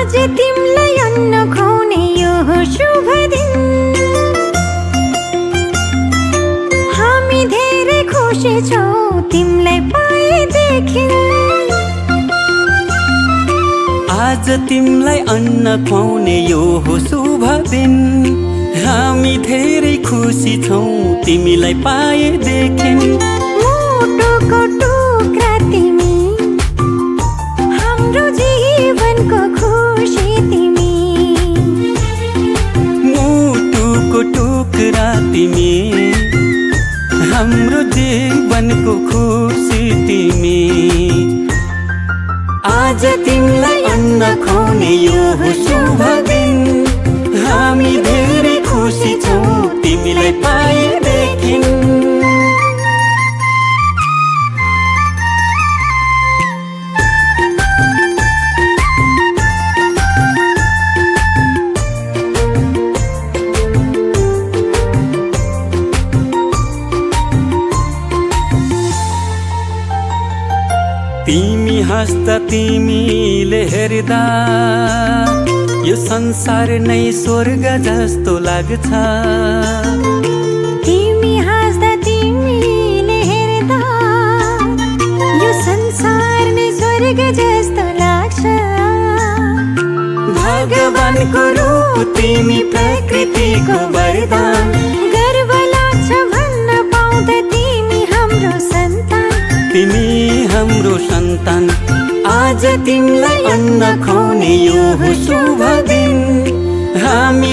आज तिमलाई अन्न खुवाउने यो शुभ दिन। हामी धेरै खुसी छौं तिमलाई पाएदेखि। आज तिमलाई अन्न खुवाउने यो शुभ दिन। हामी धेरै खुसी छौं तिमीलाई पाएदेखि। मुटुको टुक्रा तिमी, हाम्रो जीवनको खुसी तिमी। मुटुको टुक्रा तिमी, हाम्रो जीवनको खुसी तिमी। आज तिमीलाई अन्न खुवाउने यो शुभ दिन। हामी धेरै खुसी छौं तिमीलाई पाएदेखि। तिमी हाँस्दा तिमीले हेर्दा यो संसार नै स्वर्ग जस्तो लाग्छ। तिमी हाँस्दा तिमीले हेर्दा यो संसार नै स्वर्ग जस्तो लाग्छ। भगवानको रूप तिमी, प्रकृतिको वरदान। गर्व लाग्छ भन्न पाउँदा तिमी हाम्रो सन्तान। तिमी हाम्रो सन्तान। आज तिमीलाई अन्न खुवाउने यो शुभ दिन। हामी